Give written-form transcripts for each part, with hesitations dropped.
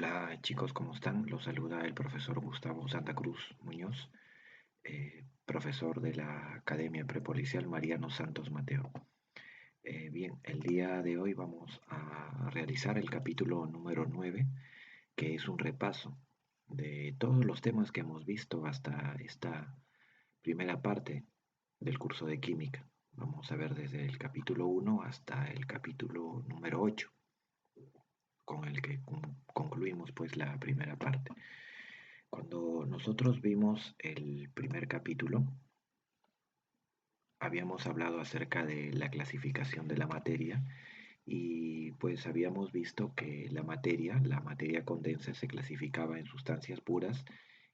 Hola chicos, ¿cómo están? Los saluda el profesor Gustavo Santa Cruz Muñoz, profesor de la Academia Prepolicial Mariano Santos Mateo. Bien, el día de hoy vamos a realizar el capítulo número 9, que es un repaso de todos los temas que hemos visto hasta esta primera parte del curso de química. Vamos a ver desde el capítulo 1 hasta el capítulo número 8, con el que concluimos pues la primera parte. Cuando nosotros vimos el primer capítulo, habíamos hablado acerca de la clasificación de la materia y pues habíamos visto que la materia condensa se clasificaba en sustancias puras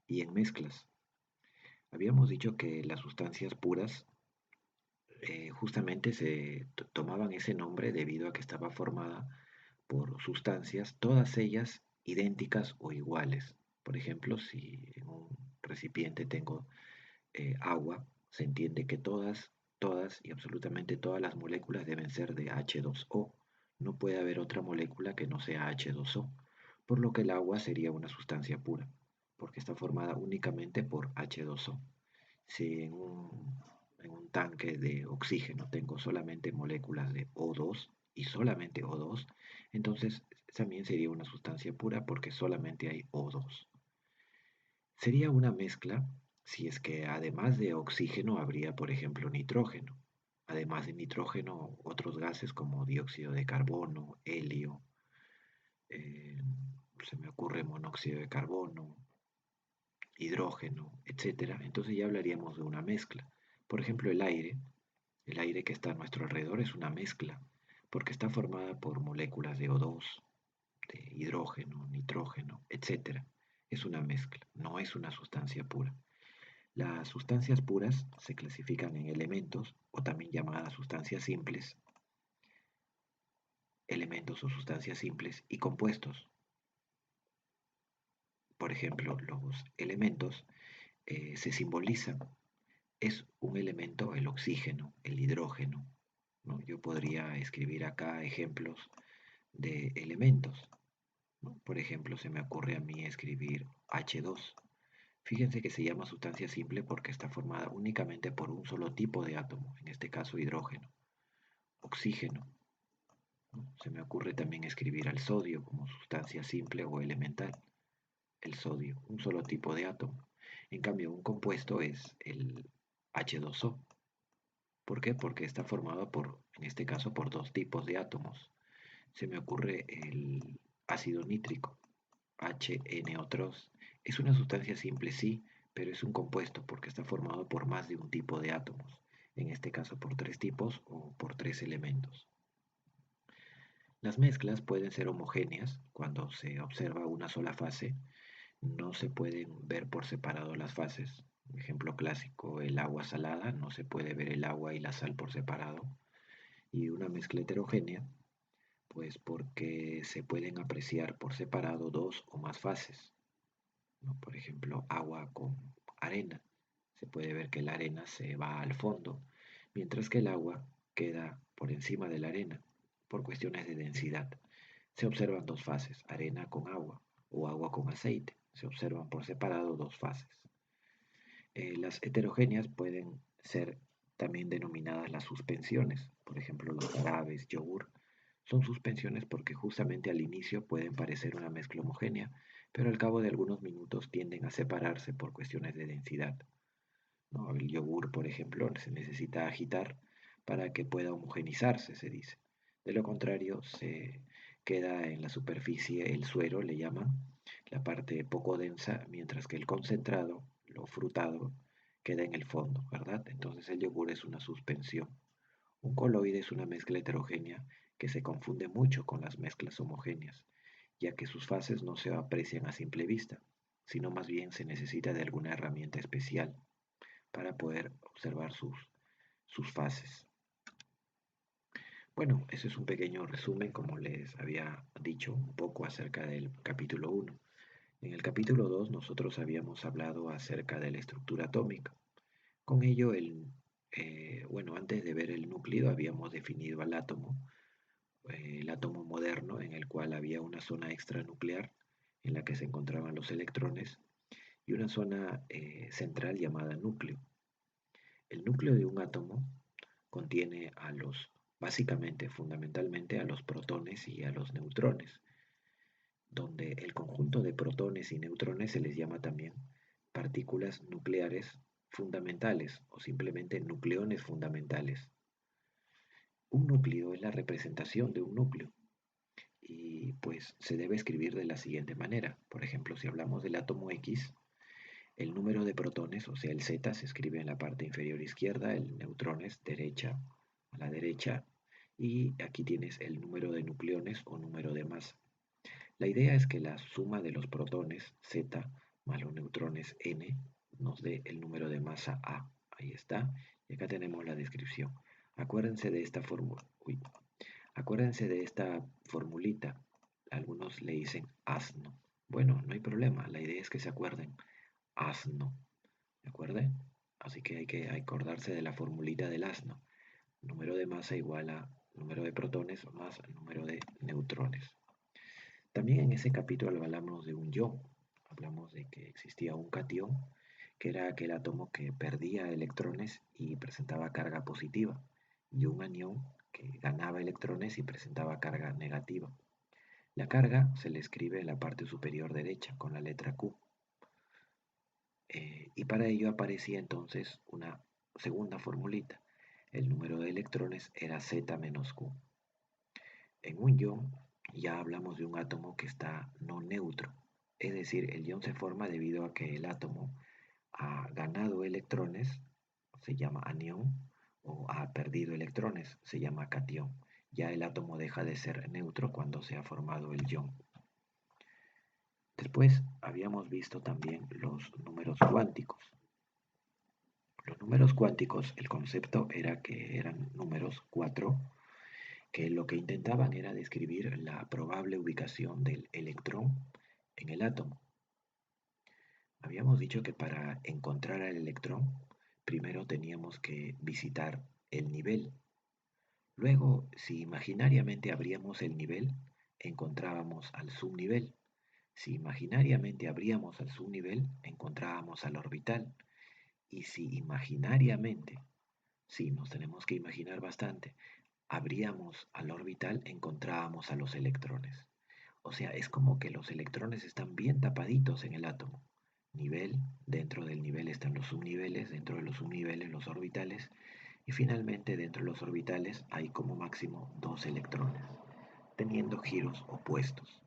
y en mezclas. Habíamos dicho que las sustancias puras justamente se tomaban ese nombre debido a que estaba formada por sustancias, todas ellas idénticas o iguales. Por ejemplo, si en un recipiente tengo agua, se entiende que todas y absolutamente todas las moléculas deben ser de H2O. No puede haber otra molécula que no sea H2O, por lo que el agua sería una sustancia pura, porque está formada únicamente por H2O. Si en un tanque de oxígeno tengo solamente moléculas de O2 y solamente O2, entonces también sería una sustancia pura porque solamente hay O2. Sería una mezcla si es que además de oxígeno habría, por ejemplo, nitrógeno. Además de nitrógeno, otros gases como dióxido de carbono, helio, eh, se me ocurre monóxido de carbono, hidrógeno, etcétera. Entonces ya hablaríamos de una mezcla. Por ejemplo, el aire que está a nuestro alrededor es una mezcla, porque está formada por moléculas de O2, de hidrógeno, nitrógeno, etcétera. Es una mezcla, no es una sustancia pura. Las sustancias puras se clasifican en elementos, o también llamadas sustancias simples, elementos o sustancias simples, y compuestos. Por ejemplo, los elementos se simbolizan. Es un elemento el oxígeno, el hidrógeno, ¿no? Yo podría escribir acá ejemplos de elementos, ¿no? Por ejemplo, se me ocurre a mí escribir H2. Fíjense que se llama sustancia simple porque está formada únicamente por un solo tipo de átomo, en este caso hidrógeno. Oxígeno, ¿no? Se me ocurre también escribir al sodio como sustancia simple o elemental. El sodio, un solo tipo de átomo. En cambio, un compuesto es el H2O. ¿Por qué? Porque está formado por, en este caso, por dos tipos de átomos. Se me ocurre el ácido nítrico, HNO3. Es una sustancia simple, sí, pero es un compuesto porque está formado por más de un tipo de átomos. En este caso, por tres tipos o por tres elementos. Las mezclas pueden ser homogéneas cuando se observa una sola fase. No se pueden ver por separado las fases. Ejemplo clásico, el agua salada, no se puede ver el agua y la sal por separado. Y una mezcla heterogénea, pues porque se pueden apreciar por separado dos o más fases, ¿no? Por ejemplo, agua con arena. Se puede ver que la arena se va al fondo, mientras que el agua queda por encima de la arena, por cuestiones de densidad. Se observan dos fases, arena con agua o agua con aceite. Se observan por separado dos fases. Las heterogéneas pueden ser también denominadas las suspensiones. Por ejemplo, los jarabes, yogur, son suspensiones porque justamente al inicio pueden parecer una mezcla homogénea, pero al cabo de algunos minutos tienden a separarse por cuestiones de densidad, ¿no? El yogur, por ejemplo, se necesita agitar para que pueda homogenizarse, se dice. De lo contrario, se queda en la superficie el suero, le llaman, la parte poco densa, mientras que el concentrado, lo frutado, queda en el fondo, ¿verdad? Entonces el yogur es una suspensión. Un coloide es una mezcla heterogénea que se confunde mucho con las mezclas homogéneas, ya que sus fases no se aprecian a simple vista, sino más bien se necesita de alguna herramienta especial para poder observar sus fases. Bueno, ese es un pequeño resumen, como les había dicho, un poco acerca del capítulo 1. En el capítulo 2 nosotros habíamos hablado acerca de la estructura atómica. Con ello, bueno, antes de ver el núcleo habíamos definido al átomo, el átomo moderno en el cual había una zona extranuclear en la que se encontraban los electrones y una zona central llamada núcleo. El núcleo de un átomo contiene básicamente, fundamentalmente, a los protones y a los neutrones, donde el conjunto de protones y neutrones se les llama también partículas nucleares fundamentales o simplemente nucleones fundamentales. Un núcleo es la representación de un núcleo y pues se debe escribir de la siguiente manera. Por ejemplo, si hablamos del átomo X, el número de protones, o sea, el Z, se escribe en la parte inferior izquierda, el neutrones derecha a la derecha, y aquí tienes el número de nucleones o número de masa. La idea es que la suma de los protones Z más los neutrones N nos dé el número de masa A. Ahí está. Y acá tenemos la descripción. Acuérdense de esta fórmula. Acuérdense de esta formulita. Algunos le dicen asno. Bueno, no hay problema. La idea es que se acuerden. Asno. ¿De acuerdo? Así que hay que acordarse de la formulita del asno. Número de masa igual a número de protones más número de neutrones. También en ese capítulo hablamos de un ion. Hablamos de que existía un catión, que era aquel átomo que perdía electrones y presentaba carga positiva, y un anión que ganaba electrones y presentaba carga negativa. La carga se le escribe en la parte superior derecha con la letra Q. Y para ello aparecía entonces una segunda formulita. El número de electrones era Z menos Q. En un ion ya hablamos de un átomo que está no neutro, es decir, el ion se forma debido a que el átomo ha ganado electrones, se llama anión, o ha perdido electrones, se llama catión. Ya el átomo deja de ser neutro cuando se ha formado el ion. Después habíamos visto también los números cuánticos. Los números cuánticos, el concepto era que eran números 4 que lo que intentaban era describir la probable ubicación del electrón en el átomo. Habíamos dicho que para encontrar al electrón, primero teníamos que visitar el nivel. Luego, si imaginariamente abríamos el nivel, encontrábamos al subnivel. Si imaginariamente abríamos al subnivel, encontrábamos al orbital. Y si imaginariamente, sí, nos tenemos que imaginar bastante, abríamos al orbital, encontrábamos a los electrones. O sea, es como que los electrones están bien tapaditos en el átomo. Nivel, dentro del nivel están los subniveles, dentro de los subniveles los orbitales, y finalmente dentro de los orbitales hay como máximo dos electrones, teniendo giros opuestos.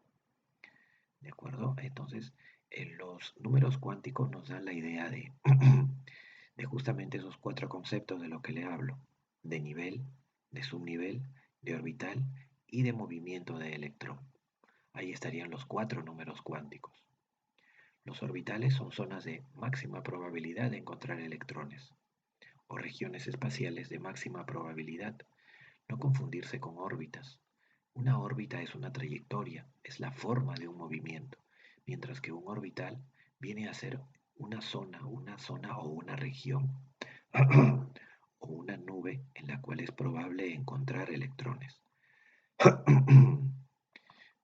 ¿De acuerdo? Entonces, los números cuánticos nos dan la idea de, de justamente esos cuatro conceptos de lo que le hablo, de nivel, de subnivel, de orbital y de movimiento de electrón. Ahí estarían los cuatro números cuánticos. Los orbitales son zonas de máxima probabilidad de encontrar electrones, o regiones espaciales de máxima probabilidad. No confundirse con órbitas. Una órbita es una trayectoria, es la forma de un movimiento, mientras que un orbital viene a ser una zona o una región o una nube en la cual es probable encontrar electrones.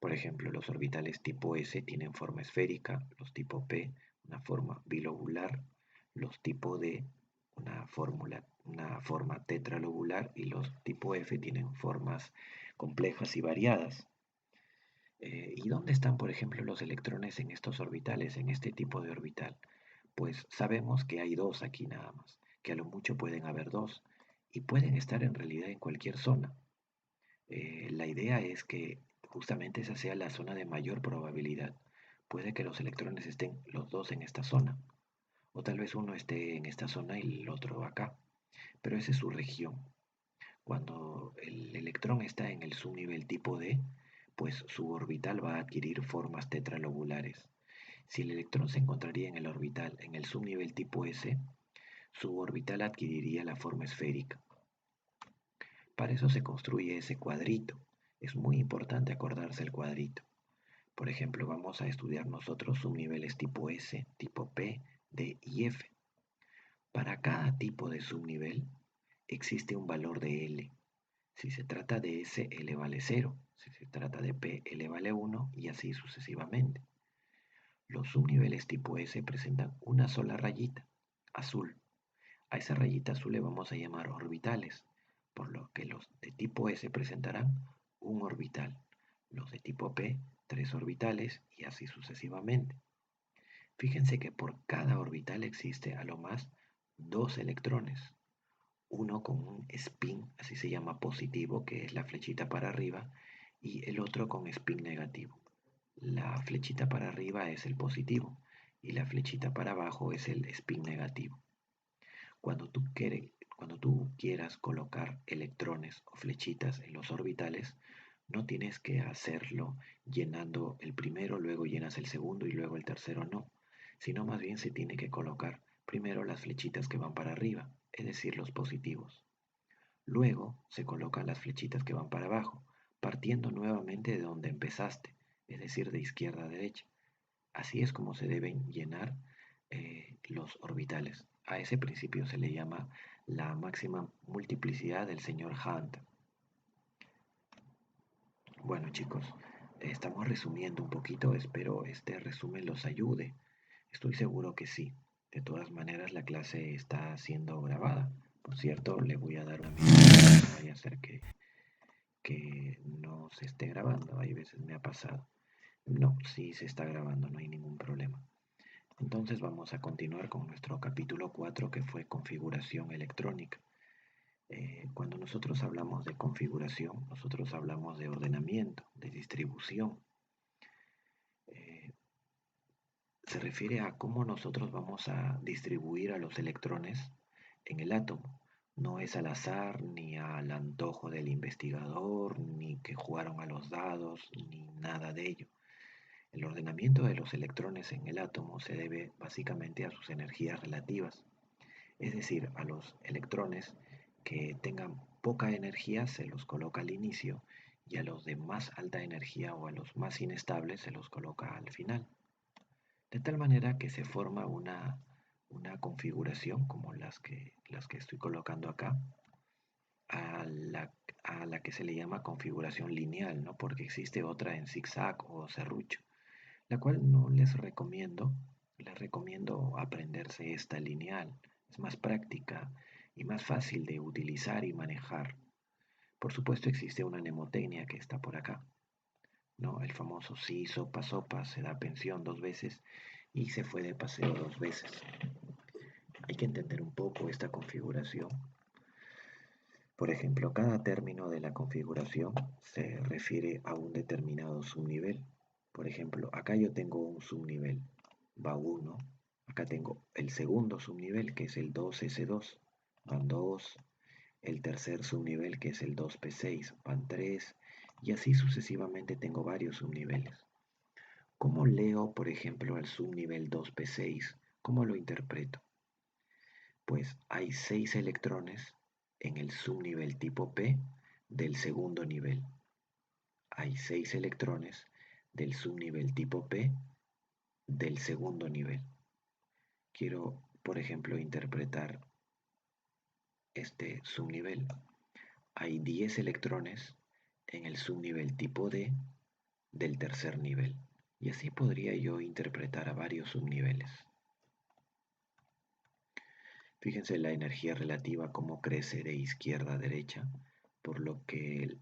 Por ejemplo, los orbitales tipo S tienen forma esférica, los tipo P una forma bilobular, los tipo D una forma tetralobular y los tipo F tienen formas complejas y variadas. ¿Y dónde están, por ejemplo, los electrones en estos orbitales, en este tipo de orbital? Pues sabemos que hay dos aquí nada más, que a lo mucho pueden haber dos y pueden estar en realidad en cualquier zona. La idea es que justamente esa sea la zona de mayor probabilidad. Puede que los electrones estén los dos en esta zona, o tal vez uno esté en esta zona y el otro acá, pero esa es su región. Cuando el electrón está en el subnivel tipo D, pues su orbital va a adquirir formas tetralobulares. Si el electrón se encontraría en el orbital en el subnivel tipo S, su orbital adquiriría la forma esférica. Para eso se construye ese cuadrito. Es muy importante acordarse el cuadrito. Por ejemplo, vamos a estudiar nosotros subniveles tipo S, tipo P, D y F. Para cada tipo de subnivel existe un valor de L. Si se trata de S, L vale 0. Si se trata de P, L vale 1 y así sucesivamente. Los subniveles tipo S presentan una sola rayita, azul. A esa rayita azul le vamos a llamar orbitales, por lo que los de tipo S presentarán un orbital, los de tipo P tres orbitales y así sucesivamente. Fíjense que por cada orbital existe a lo más dos electrones, uno con un spin, así se llama positivo, que es la flechita para arriba, y el otro con spin negativo. La flechita para arriba es el positivo y la flechita para abajo es el spin negativo. Cuando tú quieras colocar electrones o flechitas en los orbitales, no tienes que hacerlo llenando el primero, luego llenas el segundo y luego el tercero, no, sino más bien se tiene que colocar primero las flechitas que van para arriba, es decir, los positivos. Luego se colocan las flechitas que van para abajo, partiendo nuevamente de donde empezaste, es decir, de izquierda a derecha. Así es como se deben llenar los orbitales. A ese principio se le llama la máxima multiplicidad del señor Hunt. Bueno chicos, estamos resumiendo un poquito, espero este resumen los ayude. Estoy seguro que sí. De todas maneras la clase está siendo grabada. Por cierto, le voy a dar una mirada, no vaya a ser que no se esté grabando. Hay veces me ha pasado. No, sí se está grabando, no hay ningún problema. Entonces vamos a continuar con nuestro capítulo 4 que fue configuración electrónica. Cuando nosotros hablamos de configuración, nosotros hablamos de ordenamiento, de distribución. Eh, Se refiere a cómo nosotros vamos a distribuir a los electrones en el átomo. No es al azar, ni al antojo del investigador, ni que jugaron a los dados, ni nada de ello. El ordenamiento de los electrones en el átomo se debe básicamente a sus energías relativas. Es decir, a los electrones que tengan poca energía se los coloca al inicio y a los de más alta energía o a los más inestables se los coloca al final. De tal manera que se forma una configuración como las que estoy colocando acá, a la, a la que se le llama configuración lineal, ¿no? Porque existe otra en zigzag o serrucho, la cual no les recomiendo aprenderse esta lineal. Es más práctica y más fácil de utilizar y manejar. Por supuesto existe una mnemotecnia que está por acá, ¿no? El famoso sí, sopa, sopa, se da pensión dos veces y se fue de paseo dos veces. Hay que entender un poco esta configuración. Por ejemplo, cada término de la configuración se refiere a un determinado subnivel. Por ejemplo, acá yo tengo un subnivel, va 1. Acá tengo el segundo subnivel, que es el 2S2, van 2. El tercer subnivel, que es el 2P6, van 3. Y así sucesivamente tengo varios subniveles. ¿Cómo leo, por ejemplo, al subnivel 2P6? ¿Cómo lo interpreto? Pues hay 6 electrones en el subnivel tipo P del segundo nivel. Hay 6 electrones del subnivel tipo P del segundo nivel. Quiero, por ejemplo, interpretar este subnivel. Hay 10 electrones en el subnivel tipo D del tercer nivel. Y así podría yo interpretar a varios subniveles. Fíjense la energía relativa cómo crece de izquierda a derecha, por lo que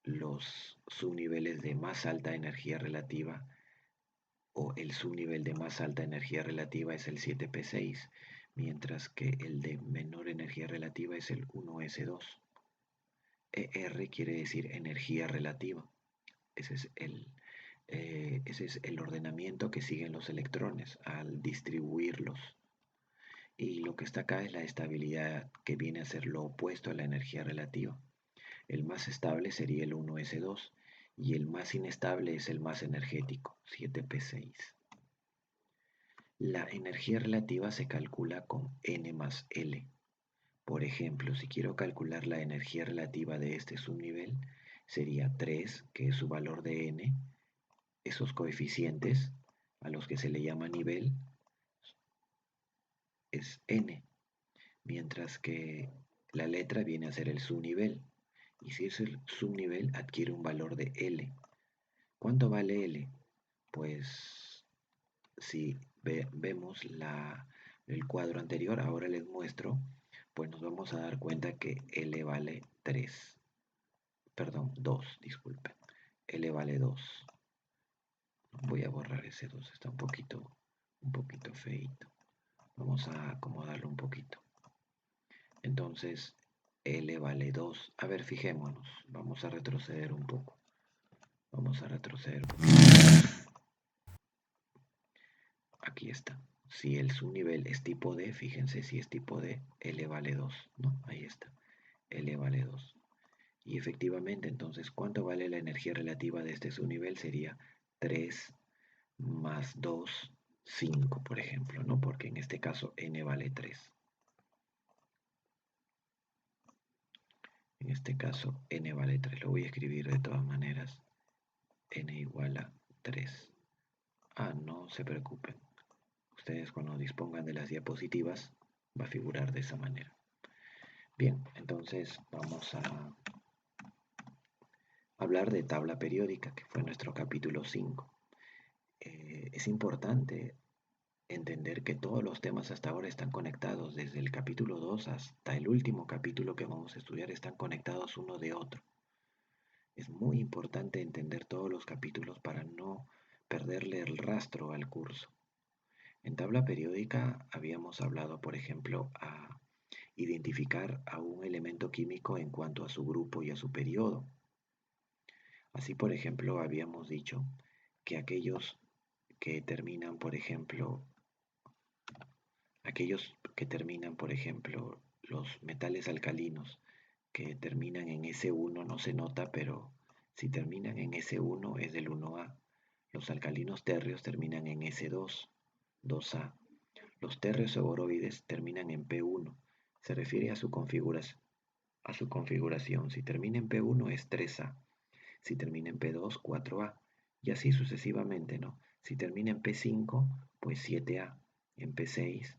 los subniveles de más alta energía relativa o el subnivel de más alta energía relativa es el 7P6, mientras que el de menor energía relativa es el 1S2. ER quiere decir energía relativa. Ese es el ordenamiento que siguen los electrones al distribuirlos. Y lo que está acá es la estabilidad, que viene a ser lo opuesto a la energía relativa. El más estable sería el 1S2 y el más inestable es el más energético, 7P6. La energía relativa se calcula con N más L. Por ejemplo, si quiero calcular la energía relativa de este subnivel, sería 3, que es su valor de N. Esos coeficientes a los que se le llama nivel es N, mientras que la letra viene a ser el subnivel. Y si es el subnivel, adquiere un valor de L. ¿Cuánto vale L? Pues si vemos el cuadro anterior, ahora les muestro, pues nos vamos a dar cuenta que L vale 3, perdón, 2, disculpen. L vale 2. Voy a borrar ese 2, está un poquito feito. Vamos a acomodarlo un poquito. Entonces, L vale 2. A ver, fijémonos. Vamos a retroceder un poco. Vamos a retroceder un poquito. Aquí está. Si el subnivel es tipo D, fíjense si es tipo D, L vale 2, ¿no? Ahí está. L vale 2. Y efectivamente, entonces, ¿cuánto vale la energía relativa de este subnivel? Sería 3 más 2, 5, por ejemplo, ¿no? Porque en este caso N vale 3. En este caso N vale 3. Lo voy a escribir de todas maneras. N igual a 3. Ah, no se preocupen. Ustedes cuando dispongan de las diapositivas va a figurar de esa manera. Bien, entonces vamos a hablar de tabla periódica, que fue nuestro capítulo 5. Es importante entender que todos los temas hasta ahora están conectados, desde el capítulo 2 hasta el último capítulo que vamos a estudiar, están conectados uno de otro. Es muy importante entender todos los capítulos para no perderle el rastro al curso. En tabla periódica habíamos hablado, por ejemplo, a identificar a un elemento químico en cuanto a su grupo y a su periodo. Así, por ejemplo, habíamos dicho que aquellos que terminan, por ejemplo, los metales alcalinos que terminan en S1 no se nota, pero si terminan en S1 es del 1A. Los alcalinos térreos terminan en S2, 2A. Los térreos boroides terminan en P1. Se refiere a su configuración. Si termina en P1 es 3A. Si termina en P2, 4A. Y así sucesivamente, ¿no? Si termina en P5, pues 7A. En P6,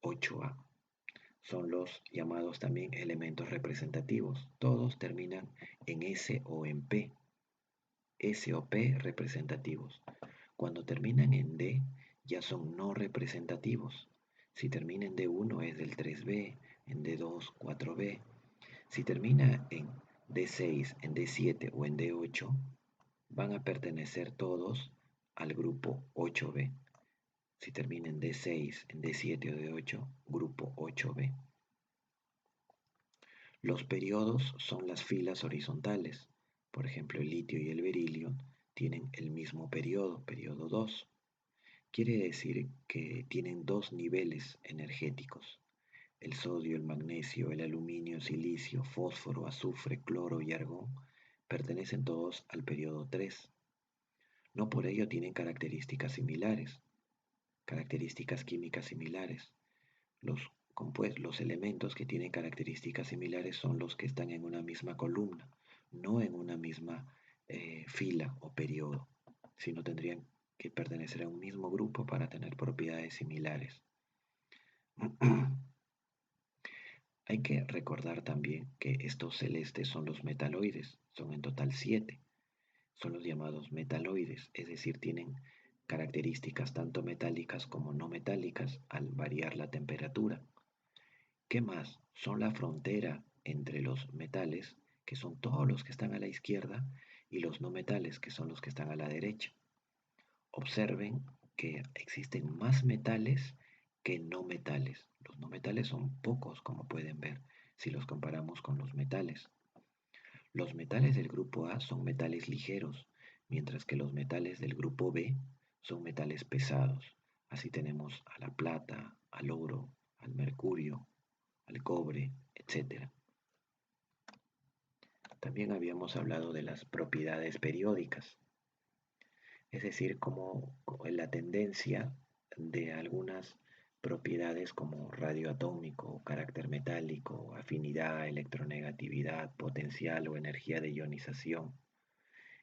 8A. Son los llamados también elementos representativos. Todos terminan en S o en P. S o P representativos. Cuando terminan en D, ya son no representativos. Si termina en D1 es del 3B, en D2, 4B. Si termina en D6, en D7 o en D8, van a pertenecer todos al grupo 8B. Si termina en D6, en D7 o D8, grupo 8B. Los periodos son las filas horizontales. Por ejemplo, el litio y el berilio tienen el mismo periodo, periodo 2. Quiere decir que tienen dos niveles energéticos. El sodio, el magnesio, el aluminio, silicio, fósforo, azufre, cloro y argón pertenecen todos al periodo 3. No por ello tienen características similares, características químicas similares. Los elementos que tienen características similares son los que están en una misma columna, no en una misma fila o periodo, sino tendrían que pertenecer a un mismo grupo para tener propiedades similares. Hay que recordar también que estos celestes son los metaloides, son en total 7. Son los llamados metaloides, es decir, tienen características tanto metálicas como no metálicas al variar la temperatura. ¿Qué más? Son la frontera entre los metales, que son todos los que están a la izquierda, y los no metales, que son los que están a la derecha. Observen que existen más metales que no metales. Los no metales son pocos, como pueden ver, si los comparamos con los metales. Los metales del grupo A son metales ligeros, mientras que los metales del grupo B son metales pesados. Así tenemos a la plata, al oro, al mercurio, al cobre, etc. También habíamos hablado de las propiedades periódicas, es decir, como la tendencia de algunas propiedades como radioatómico, carácter metálico, afinidad, electronegatividad, potencial o energía de ionización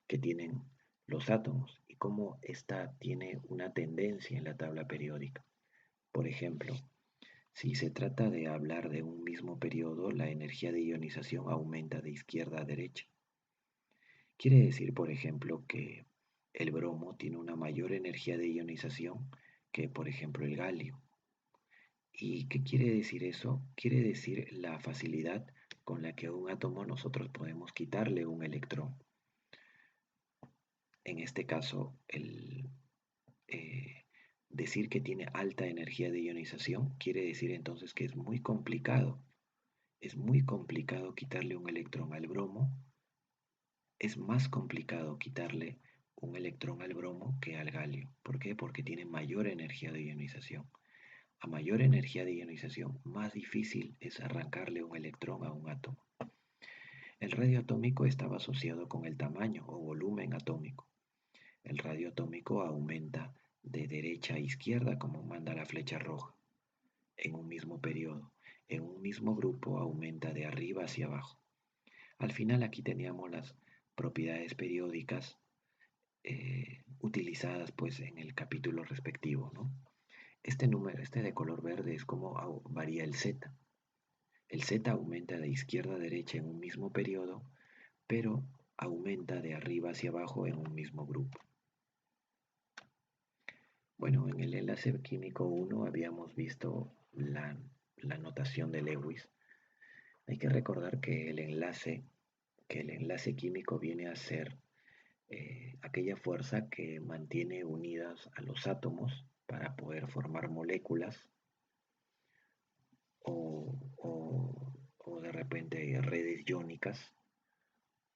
que tienen los átomos y cómo ésta tiene una tendencia en la tabla periódica. Por ejemplo, si se trata de hablar de un mismo periodo, la energía de ionización aumenta de izquierda a derecha. Quiere decir, por ejemplo, que el bromo tiene una mayor energía de ionización que, por ejemplo, el galio. ¿Y qué quiere decir eso? Quiere decir la facilidad con la que a un átomo nosotros podemos quitarle un electrón. En este caso, eh, decir que tiene alta energía de ionización quiere decir entonces que es muy complicado. Es muy complicado quitarle un electrón al bromo. Es más complicado quitarle un electrón al bromo que al galio. ¿Por qué? Porque tiene mayor energía de ionización. A mayor energía de ionización, más difícil es arrancarle un electrón a un átomo. El radio atómico estaba asociado con el tamaño o volumen atómico. El radio atómico aumenta de derecha a izquierda como manda la flecha roja, en un mismo periodo. En un mismo grupo aumenta de arriba hacia abajo. Al final aquí teníamos las propiedades periódicas utilizadas pues en el capítulo respectivo, ¿no? Este número, este de color verde, es como varía el Z. El Z aumenta de izquierda a derecha en un mismo periodo, pero aumenta de arriba hacia abajo en un mismo grupo. Bueno, en el enlace químico 1 habíamos visto la notación de Lewis. Hay que recordar que el enlace químico viene a ser aquella fuerza que mantiene unidas a los átomos para poder formar moléculas o, o de repente redes iónicas,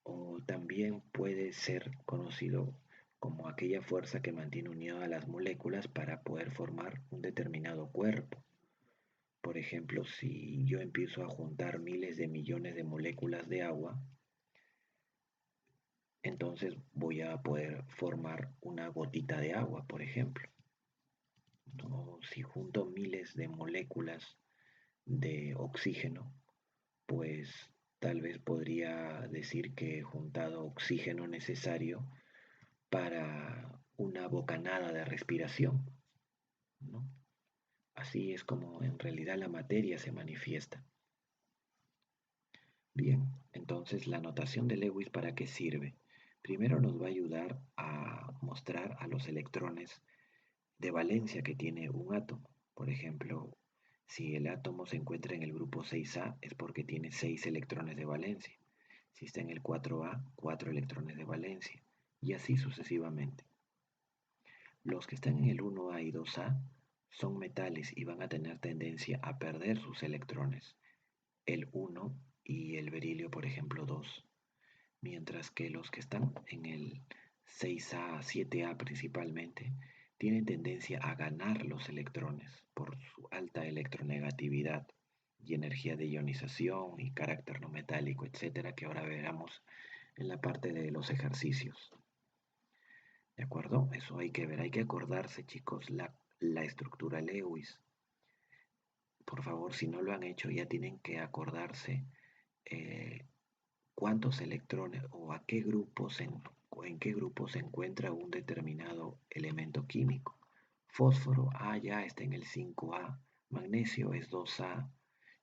o también puede ser conocido como aquella fuerza que mantiene unidas a las moléculas para poder formar un determinado cuerpo. Por ejemplo, si yo empiezo a juntar miles de millones de moléculas de agua, entonces voy a poder formar una gotita de agua, por ejemplo. ¿No? Si junto miles de moléculas de oxígeno, pues tal vez podría decir que he juntado oxígeno necesario para una bocanada de respiración, ¿no? Así es como en realidad la materia se manifiesta. Bien, entonces la notación de Lewis, ¿para qué sirve? Primero nos va a ayudar a mostrar a los electrones de valencia que tiene un átomo. Por ejemplo, si el átomo se encuentra en el grupo 6A es porque tiene 6 electrones de valencia. Si está en el 4A, 4 electrones de valencia. Y así sucesivamente. Los que están en el 1A y 2A son metales y van a tener tendencia a perder sus electrones. El 1 y el berilio, por ejemplo, 2. Mientras que los que están en el 6A, 7A principalmente, tienen tendencia a ganar los electrones por su alta electronegatividad y energía de ionización y carácter no metálico, etcétera, que ahora veremos en la parte de los ejercicios. ¿De acuerdo? Eso hay que ver, hay que acordarse, chicos, la estructura Lewis. Por favor, si no lo han hecho, ya tienen que acordarse eh, cuántos electrones o en qué grupo se encuentra un determinado elemento químico. Fósforo, ya está en el 5A, magnesio es 2A.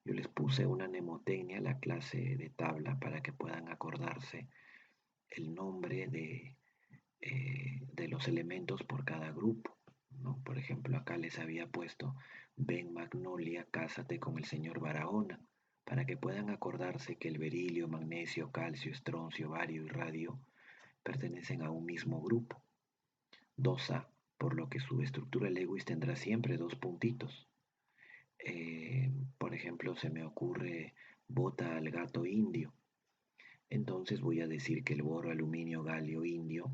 Yo les puse una mnemotecnia en la clase de tabla para que puedan acordarse el nombre de los elementos por cada grupo, ¿no? Por ejemplo, acá les había puesto: ven Magnolia, cásate con el señor Barahona, para que puedan acordarse que el berilio, magnesio, calcio, estroncio, bario y radio pertenecen a un mismo grupo, 2A, por lo que su estructura Lewis tendrá siempre dos puntitos. Por ejemplo, se me ocurre bota al gato indio. Entonces voy a decir que el boro, aluminio, galio, indio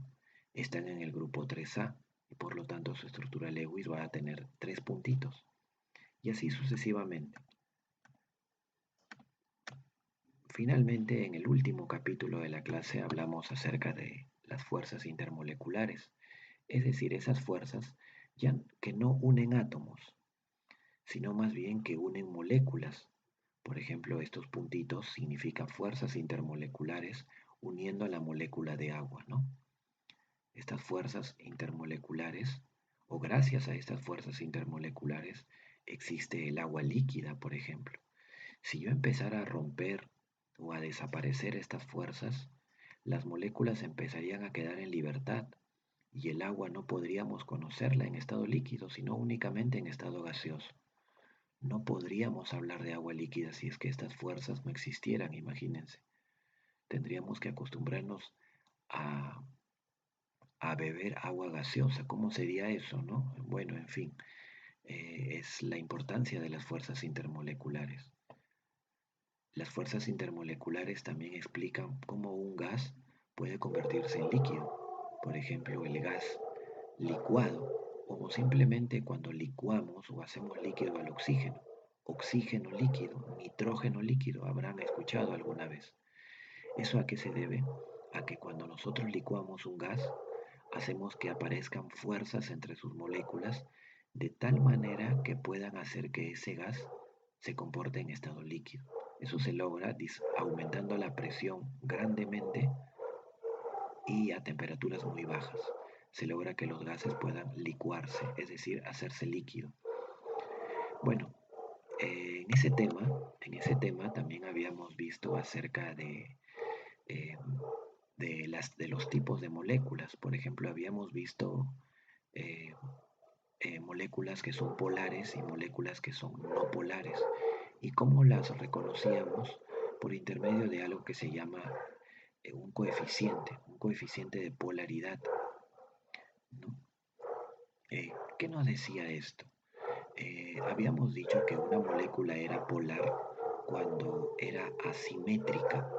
están en el grupo 3A y por lo tanto su estructura Lewis va a tener tres puntitos. Y así sucesivamente. Finalmente, en el último capítulo de la clase hablamos acerca de las fuerzas intermoleculares, es decir, esas fuerzas ya que no unen átomos, sino más bien que unen moléculas. Por ejemplo, estos puntitos significan fuerzas intermoleculares uniendo a la molécula de agua, ¿no? Estas fuerzas intermoleculares, o gracias a estas fuerzas intermoleculares, existe el agua líquida, por ejemplo. Si yo empezara a romper o a desaparecer estas fuerzas, las moléculas empezarían a quedar en libertad y el agua no podríamos conocerla en estado líquido, sino únicamente en estado gaseoso. No podríamos hablar de agua líquida si es que estas fuerzas no existieran, imagínense. Tendríamos que acostumbrarnos a, a beber agua gaseosa. ¿Cómo sería eso, no? Bueno, en fin, es la importancia de las fuerzas intermoleculares. Las fuerzas intermoleculares también explican cómo un gas puede convertirse en líquido. Por ejemplo, el gas licuado o simplemente cuando licuamos o hacemos líquido al oxígeno. Oxígeno líquido, nitrógeno líquido, habrán escuchado alguna vez. ¿Eso a qué se debe? A que cuando nosotros licuamos un gas, hacemos que aparezcan fuerzas entre sus moléculas de tal manera que puedan hacer que ese gas se comporte en estado líquido. Eso se logra aumentando la presión grandemente y a temperaturas muy bajas. Se logra que los gases puedan licuarse, es decir, hacerse líquido. Bueno, en ese tema también habíamos visto acerca eh, de los tipos de moléculas. Por ejemplo, habíamos visto eh, moléculas que son polares y moléculas que son no polares. ¿Y cómo las reconocíamos? Por intermedio de algo que se llama un coeficiente de polaridad, ¿no? ¿Qué nos decía esto? Habíamos dicho que una molécula era polar cuando era asimétrica,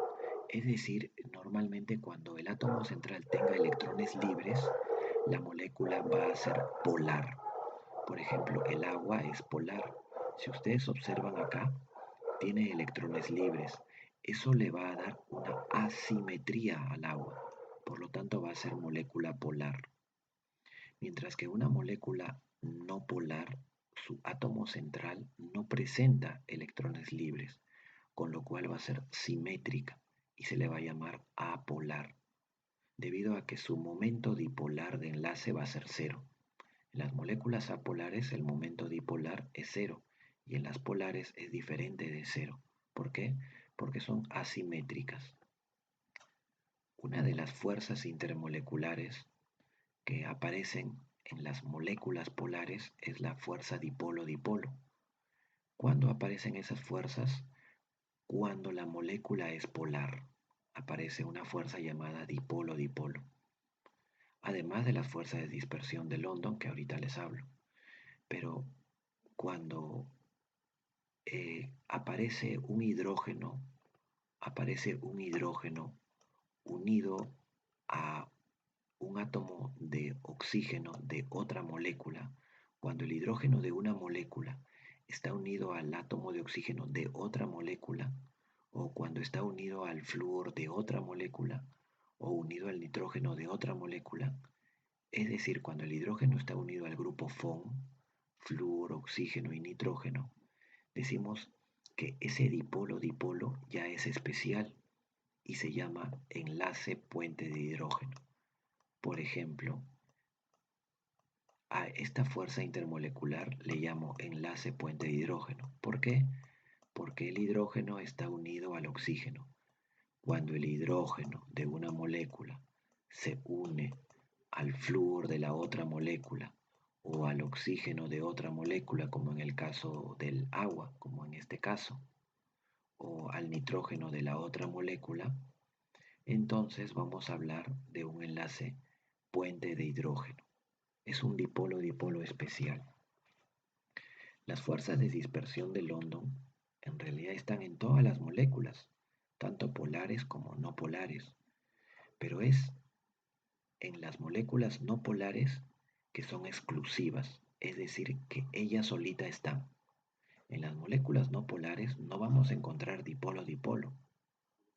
es decir, normalmente cuando el átomo central tenga electrones libres, la molécula va a ser polar. Por ejemplo, el agua es polar. Si ustedes observan acá, tiene electrones libres. Eso le va a dar una asimetría al agua. Por lo tanto, va a ser molécula polar. Mientras que una molécula no polar, su átomo central no presenta electrones libres, con lo cual va a ser simétrica y se le va a llamar apolar, debido a que su momento dipolar de enlace va a ser cero. En las moléculas apolares el momento dipolar es cero y en las polares es diferente de cero. ¿Por qué? Porque son asimétricas. Una de las fuerzas intermoleculares que aparecen en las moléculas polares es la fuerza dipolo-dipolo. ¿Cuándo aparecen esas fuerzas? Cuando la molécula es polar. Aparece una fuerza llamada dipolo-dipolo. Además de las fuerzas de dispersión de London que ahorita les hablo. Pero cuando aparece un hidrógeno unido a un átomo de oxígeno de otra molécula, cuando el hidrógeno de una molécula está unido al átomo de oxígeno de otra molécula, o cuando está unido al flúor de otra molécula, o unido al nitrógeno de otra molécula, es decir, cuando el hidrógeno está unido al grupo FON, flúor, oxígeno y nitrógeno, decimos que ese dipolo-dipolo ya es especial y se llama enlace puente de hidrógeno. Por ejemplo, a esta fuerza intermolecular le llamo enlace puente de hidrógeno. ¿Por qué? Porque el hidrógeno está unido al oxígeno. Cuando el hidrógeno de una molécula se une al flúor de la otra molécula o al oxígeno de otra molécula, como en el caso del agua, como en este caso, o al nitrógeno de la otra molécula, entonces vamos a hablar de un enlace puente de hidrógeno. Es un dipolo-dipolo especial. Las fuerzas de dispersión de London en realidad están en todas las moléculas, tanto polares como no polares, pero es en las moléculas no polares que son exclusivas, es decir, que ellas solitas están. En las moléculas no polares no vamos a encontrar dipolo-dipolo,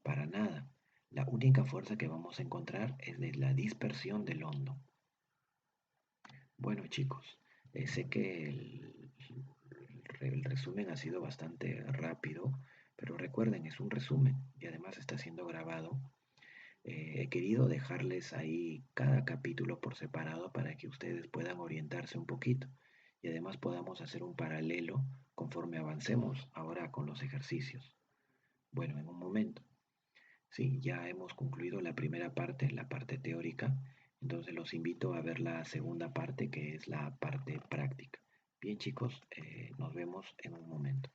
para nada. La única fuerza que vamos a encontrar es de la dispersión de London. Bueno chicos, sé que el resumen ha sido bastante rápido, pero recuerden, es un resumen y además está siendo grabado. He querido dejarles ahí cada capítulo por separado para que ustedes puedan orientarse un poquito y además podamos hacer un paralelo conforme avancemos ahora con los ejercicios. Bueno, en un momento. Sí, ya hemos concluido la primera parte, la parte teórica, Entonces los invito a ver la segunda parte, que es la parte práctica. Bien chicos, nos vemos en un momento.